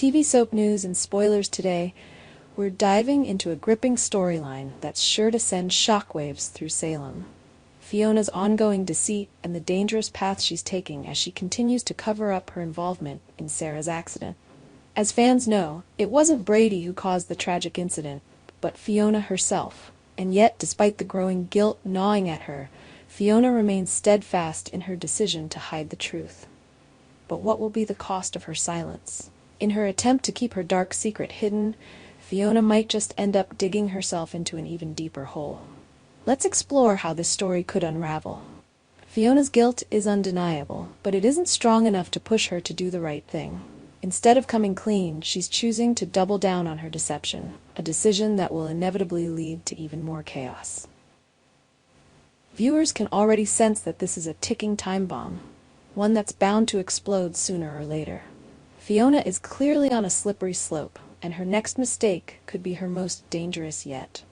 TV soap news and spoilers today, we're diving into a gripping storyline that's sure to send shockwaves through Salem. Fiona's ongoing deceit and the dangerous path she's taking as she continues to cover up her involvement in Sarah's accident. As fans know, it wasn't Brady who caused the tragic incident, but Fiona herself. And yet, despite the growing guilt gnawing at her, Fiona remains steadfast in her decision to hide the truth. But what will be the cost of her silence? In her attempt to keep her dark secret hidden, Fiona might just end up digging herself into an even deeper hole. Let's explore how this story could unravel. Fiona's guilt is undeniable, but it isn't strong enough to push her to do the right thing. Instead of coming clean, she's choosing to double down on her deception, a decision that will inevitably lead to even more chaos. Viewers can already sense that this is a ticking time bomb, one that's bound to explode sooner or later. Fiona is clearly on a slippery slope, and her next mistake could be her most dangerous yet.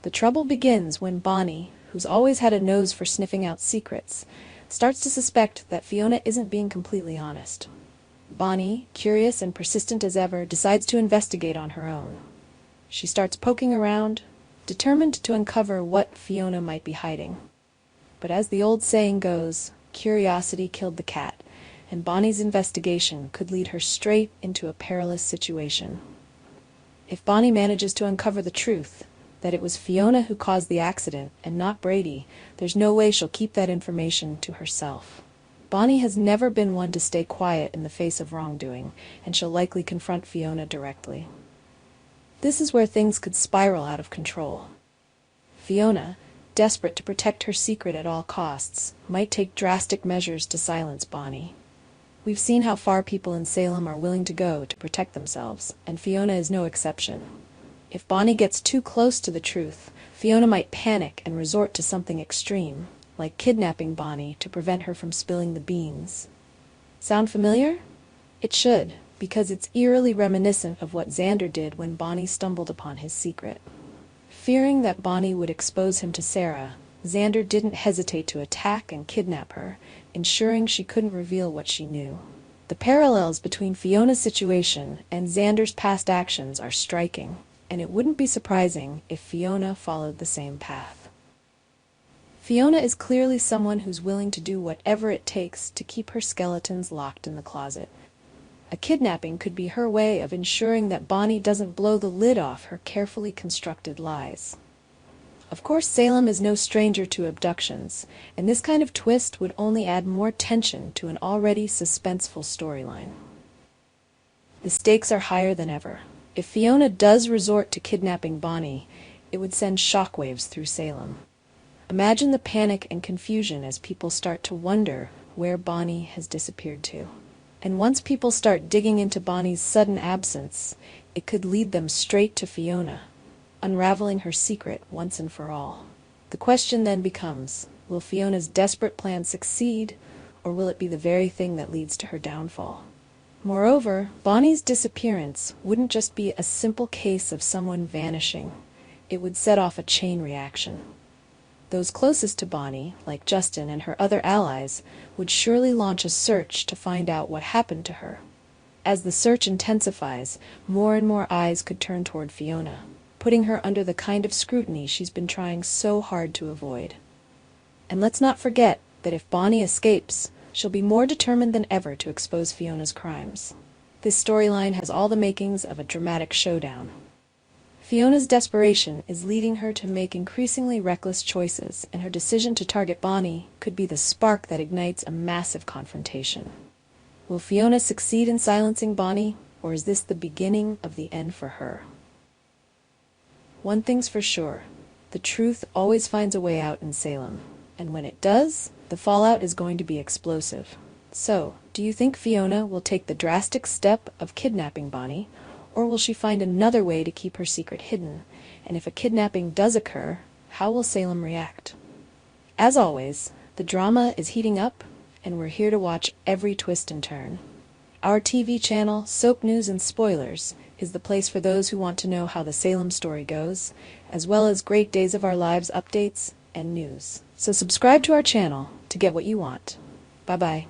The trouble begins when Bonnie, who's always had a nose for sniffing out secrets, starts to suspect that Fiona isn't being completely honest. Bonnie, curious and persistent as ever, decides to investigate on her own. She starts poking around, determined to uncover what Fiona might be hiding. But as the old saying goes, curiosity killed the cat, and Bonnie's investigation could lead her straight into a perilous situation. If Bonnie manages to uncover the truth, that it was Fiona who caused the accident and not Brady, there's no way she'll keep that information to herself. Bonnie has never been one to stay quiet in the face of wrongdoing, and she'll likely confront Fiona directly. This is where things could spiral out of control. Fiona, desperate to protect her secret at all costs, might take drastic measures to silence Bonnie. We've seen how far people in Salem are willing to go to protect themselves, and Fiona is no exception. If Bonnie gets too close to the truth, Fiona might panic and resort to something extreme, like kidnapping Bonnie to prevent her from spilling the beans. Sound familiar? It should, because it's eerily reminiscent of what Xander did when Bonnie stumbled upon his secret. Fearing that Bonnie would expose him to Sarah, Xander didn't hesitate to attack and kidnap her, ensuring she couldn't reveal what she knew. The parallels between Fiona's situation and Xander's past actions are striking, and it wouldn't be surprising if Fiona followed the same path. Fiona is clearly someone who's willing to do whatever it takes to keep her skeletons locked in the closet. A kidnapping could be her way of ensuring that Bonnie doesn't blow the lid off her carefully constructed lies. Of course, Salem is no stranger to abductions, and this kind of twist would only add more tension to an already suspenseful storyline. The stakes are higher than ever. If Fiona does resort to kidnapping Bonnie, it would send shockwaves through Salem. Imagine the panic and confusion as people start to wonder where Bonnie has disappeared to. And once people start digging into Bonnie's sudden absence, it could lead them straight to Fiona, unraveling her secret once and for all. The question then becomes, will Fiona's desperate plan succeed, or will it be the very thing that leads to her downfall? Moreover, Bonnie's disappearance wouldn't just be a simple case of someone vanishing. It would set off a chain reaction. Those closest to Bonnie, like Justin and her other allies, would surely launch a search to find out what happened to her. As the search intensifies, more and more eyes could turn toward Fiona, putting her under the kind of scrutiny she's been trying so hard to avoid. And let's not forget that if Bonnie escapes, she'll be more determined than ever to expose Fiona's crimes. This storyline has all the makings of a dramatic showdown. Fiona's desperation is leading her to make increasingly reckless choices, and her decision to target Bonnie could be the spark that ignites a massive confrontation. Will Fiona succeed in silencing Bonnie, or is this the beginning of the end for her? One thing's for sure, the truth always finds a way out in Salem, and when it does, the fallout is going to be explosive. So, do you think Fiona will take the drastic step of kidnapping Bonnie, or will she find another way to keep her secret hidden? And if a kidnapping does occur, how will Salem react? As always, the drama is heating up, and we're here to watch every twist and turn. Our TV channel, Soap News and Spoilers, is the place for those who want to know how the Salem story goes, as well as great Days of Our Lives updates and news. So subscribe to our channel to get what you want. Bye-bye.